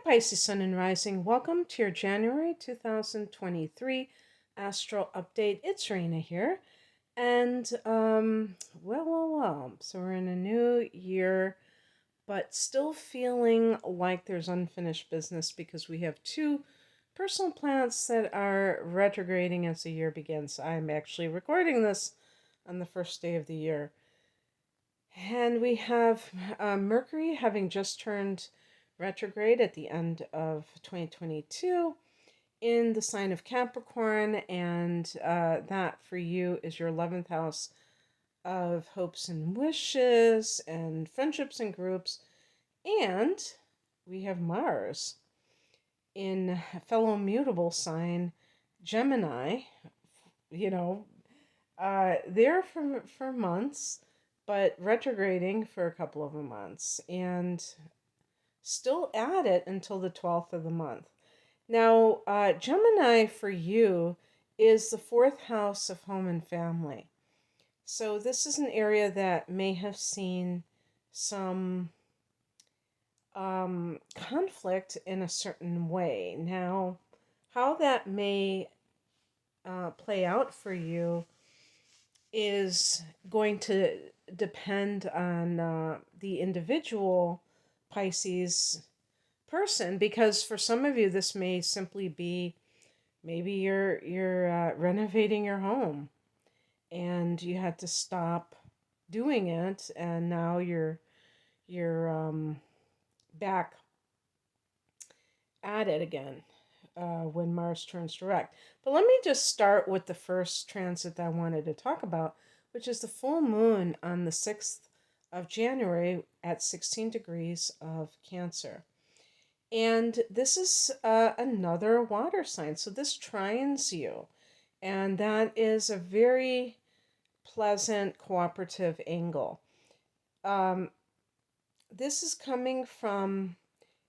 Pisces Sun and Rising. Welcome to your January 2023 Astral Update. It's Raina here. And, well. So we're in a new year, but still feeling like there's unfinished business because we have two personal planets that are retrograding as the year begins. I'm actually recording this on the first day of the year. And we have Mercury having just turned retrograde at the end of 2022 in the sign of Capricorn, and that for you is your 11th house of hopes and wishes and friendships and groups. And we have Mars in a fellow mutable sign, Gemini, you know, there for months, but retrograding for a couple of months, and still at it until the 12th of the month. Now, Gemini for you is the fourth house of home and family. So this is an area that may have seen some conflict in a certain way. Now, how that may play out for you is going to depend on the individual Pisces person, because for some of you this may simply be maybe you're renovating your home and you had to stop doing it, and now you're back at it again when Mars turns direct. But let me just start with the first transit that I wanted to talk about, which is the full moon on the 6th of January at 16 degrees of Cancer. And this is another water sign. So this trines you. And that is a very pleasant cooperative angle. This is coming from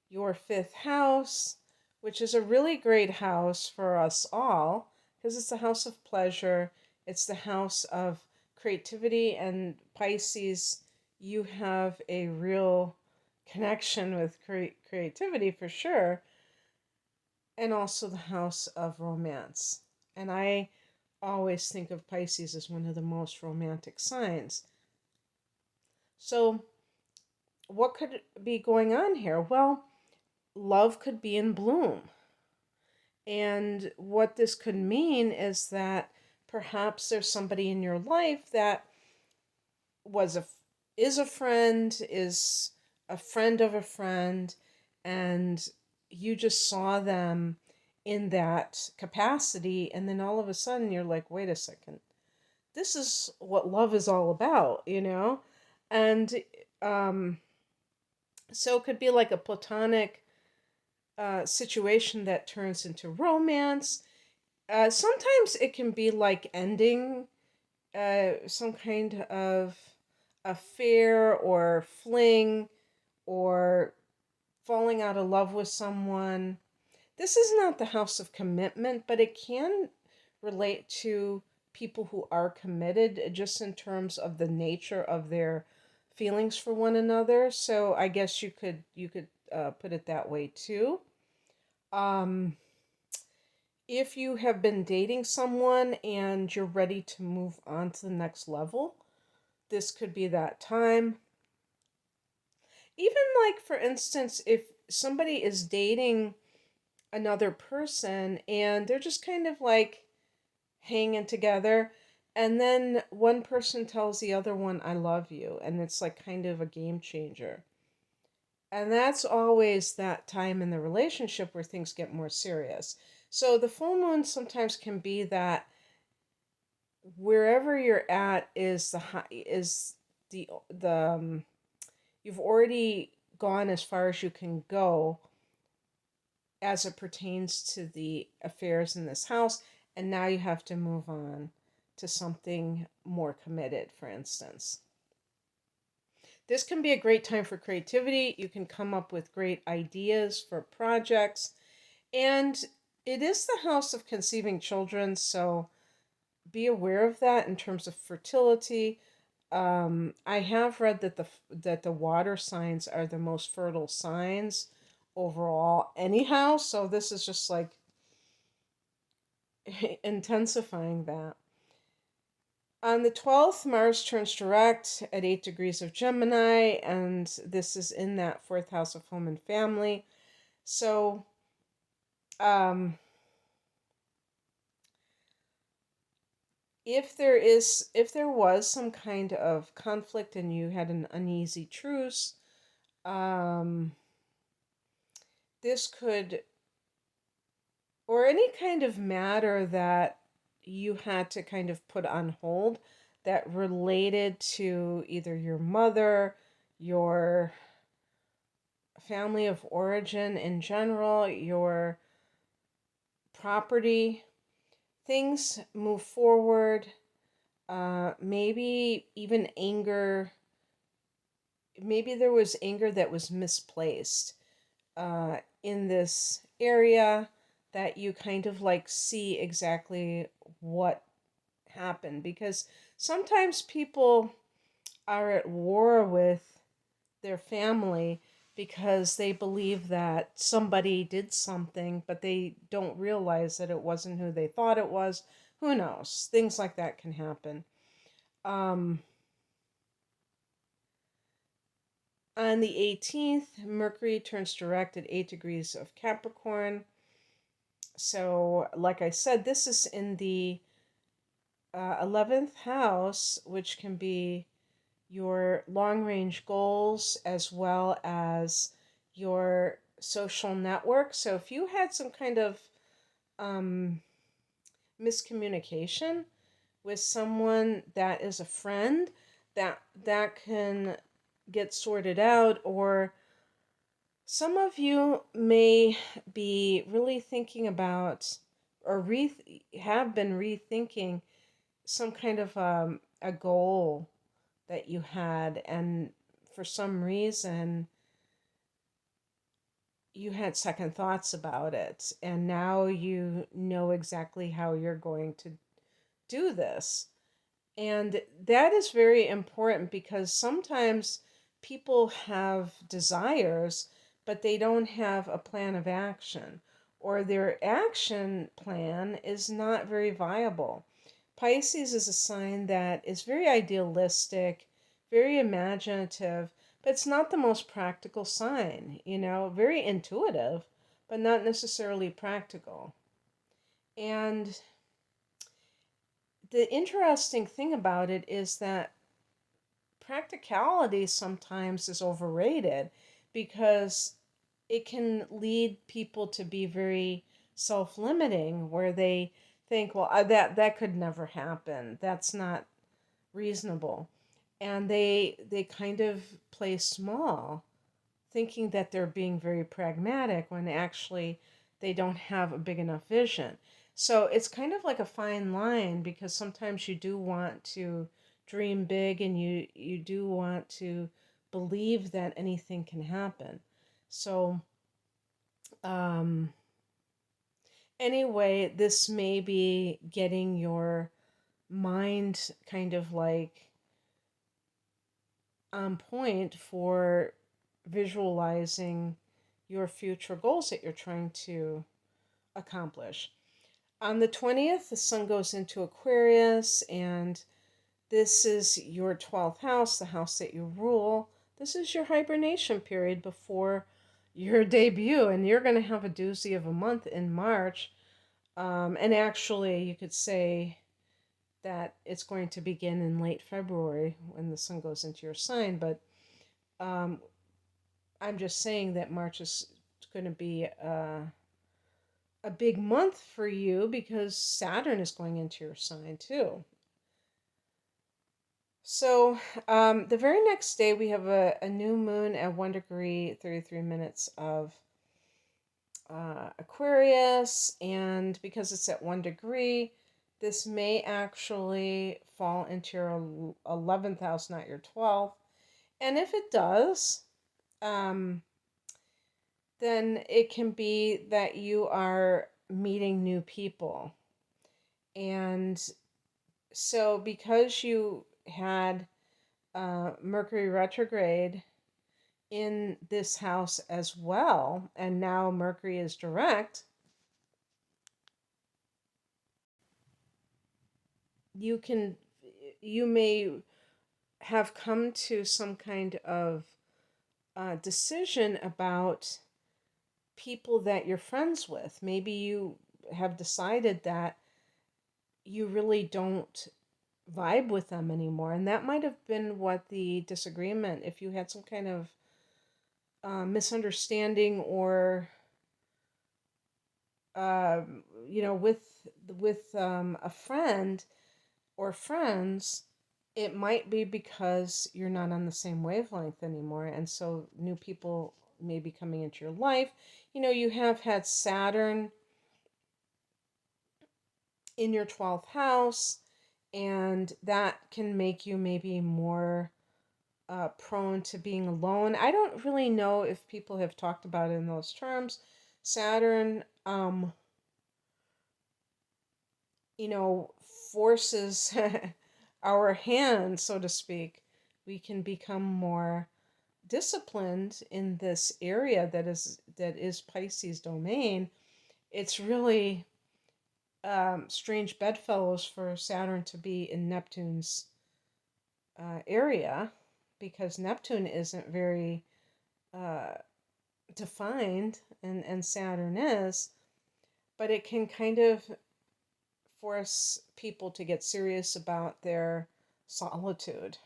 your fifth house, which is a really great house for us all because it's the house of pleasure. It's the house of creativity, and Pisces, you have a real connection with creativity for sure, and also the house of romance. And I always think of Pisces as one of the most romantic signs. So, what could be going on here? Well, love could be in bloom. And what this could mean is that perhaps there's somebody in your life that was a is a friend, is a friend of a friend, and you just saw them in that capacity, and then all of a sudden you're like, wait a second, this is what love is all about, you know? And so it could be like a platonic situation that turns into romance. Sometimes it can be like ending some kind of affair or fling or falling out of love with someone. This is not the house of commitment, but it can relate to people who are committed just in terms of the nature of their feelings for one another. So I guess you could put it that way too. Um, if you have been dating someone and you're ready to move on to the next level, this could be that time. Even like, for instance, if somebody is dating another person and they're just kind of like hanging together, and then one person tells the other one, I love you, and it's like kind of a game changer. And that's always that time in the relationship where things get more serious. So the full moon sometimes can be that wherever you're at is the you've already gone as far as you can go as it pertains to the affairs in this house, and now you have to move on to something more committed, for instance. This can be a great time for creativity. You can come up with great ideas for projects, and it is the house of conceiving children, so be aware of that in terms of fertility. I have read that the water signs are the most fertile signs overall anyhow. So this is just like intensifying that. On the 12th, Mars turns direct at 8 degrees of Gemini, and this is in that fourth house of home and family. So, um, if there was some kind of conflict and you had an uneasy truce, um, this could, or any kind of matter that you had to kind of put on hold that related to either your mother, your family of origin in general, your property, things move forward. Maybe even anger. Maybe there was anger that was misplaced in this area that you kind of like see exactly what happened. Because sometimes people are at war with their family because they believe that somebody did something, but they don't realize that it wasn't who they thought it was. Who knows? Things like that can happen. Um, on the 18th, Mercury turns direct at 8 degrees of Capricorn. So, like I said, this is in the 11th house, which can be your long range goals as well as your social network. So if you had some kind of um, miscommunication with someone that is a friend, that can get sorted out. Or some of you may be really thinking about or have been rethinking some kind of a goal that you had, and for some reason you had second thoughts about it, and now you know exactly how you're going to do this. And that is very important because sometimes people have desires, but they don't have a plan of action, or their action plan is not very viable. Pisces is a sign that is very idealistic, very imaginative, but it's not the most practical sign, very intuitive, but not necessarily practical. And the interesting thing about it is that practicality sometimes is overrated because it can lead people to be very self-limiting, where they think, well, that could never happen, that's not reasonable, and they kind of play small, thinking that they're being very pragmatic when actually they don't have a big enough vision. So it's kind of like a fine line, because sometimes you do want to dream big, and you do want to believe that anything can happen. So um anyway, this may be getting your mind kind of like on point for visualizing your future goals that you're trying to accomplish. On the 20th, the sun goes into Aquarius, and this is your 12th house, the house that you rule. This is your hibernation period before your debut, and you're going to have a doozy of a month in March. And actually, you could say that it's going to begin in late February when the sun goes into your sign, but um, I'm just saying that March is going to be a big month for you because Saturn is going into your sign too. So the very next day we have a new moon at 1 degree 33 minutes of Aquarius, and because it's at 1 degree, this may actually fall into your 11th house, not your 12th. And if it does, um, then it can be that you are meeting new people. And so, because you had Mercury retrograde in this house as well, and now Mercury is direct, you can you may have come to some kind of decision about people that you're friends with. Maybe you have decided that you really don't vibe with them anymore, and that might have been what the disagreement, if you had some kind of misunderstanding, or with a friend or friends, it might be because you're not on the same wavelength anymore. And so new people may be coming into your life. You have had Saturn in your 12th house, and that can make you maybe more prone to being alone. I don't really know if people have talked about it in those terms. Saturn, you know, forces our hand, so to speak. We can become more disciplined in this area that is Pisces domain. It's really strange bedfellows for Saturn to be in Neptune's area, because Neptune isn't very uh, defined, and Saturn is, but it can kind of force people to get serious about their solitude.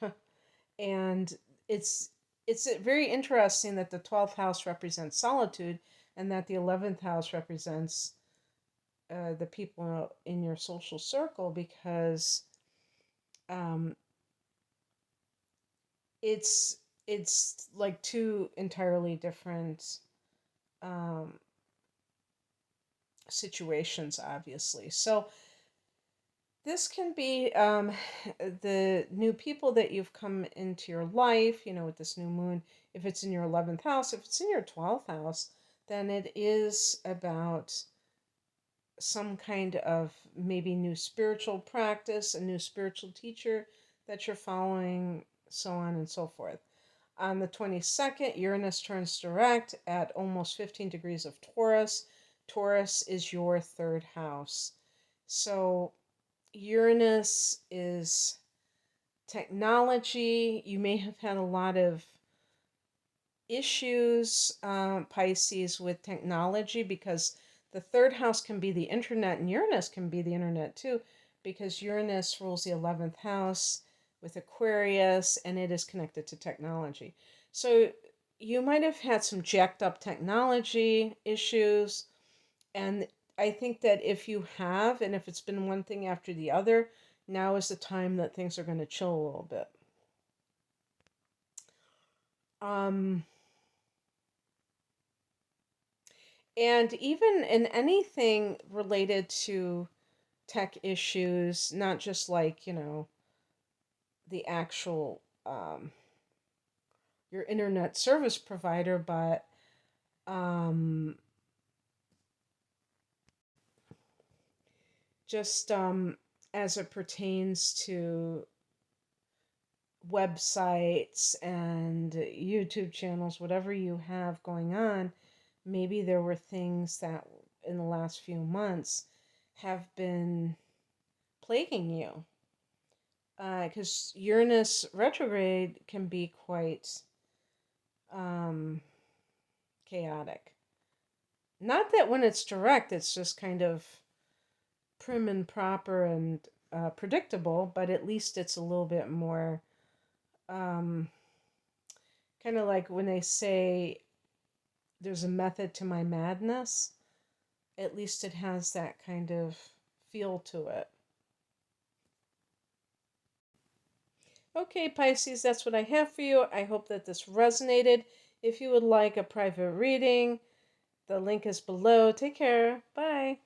And it's it's very interesting that the 12th house represents solitude, and that the 11th house represents the people in your social circle, because um, it's like two entirely different um, situations, obviously. So this can be the new people that you've come into your life, with this new moon. If it's in your 11th house, if it's in your 12th house, then it is about some kind of maybe new spiritual practice, a new spiritual teacher that you're following, so on and so forth. On the 22nd, Uranus turns direct at almost 15 degrees of Taurus. Taurus is your third house. So Uranus is technology. You may have had a lot of issues, Pisces, with technology, because the third house can be the internet, and Uranus can be the internet too, because Uranus rules the 11th house with Aquarius, and it is connected to technology. So you might have had some jacked up technology issues, and I think that if you have, and if it's been one thing after the other, now is the time that things are going to chill a little bit. Um, and even in anything related to tech issues, not just like, the actual, your internet service provider, but um, just as it pertains to websites and YouTube channels, whatever you have going on, maybe there were things that in the last few months have been plaguing you. Because Uranus retrograde can be quite um, chaotic. Not that when it's direct, it's just kind of prim and proper and predictable, but at least it's a little bit more um, kind of like when they say there's a method to my madness. At least it has that kind of feel to it. Okay, Pisces, that's what I have for you. I hope that this resonated. If you would like a private reading, the link is below. Take care. Bye.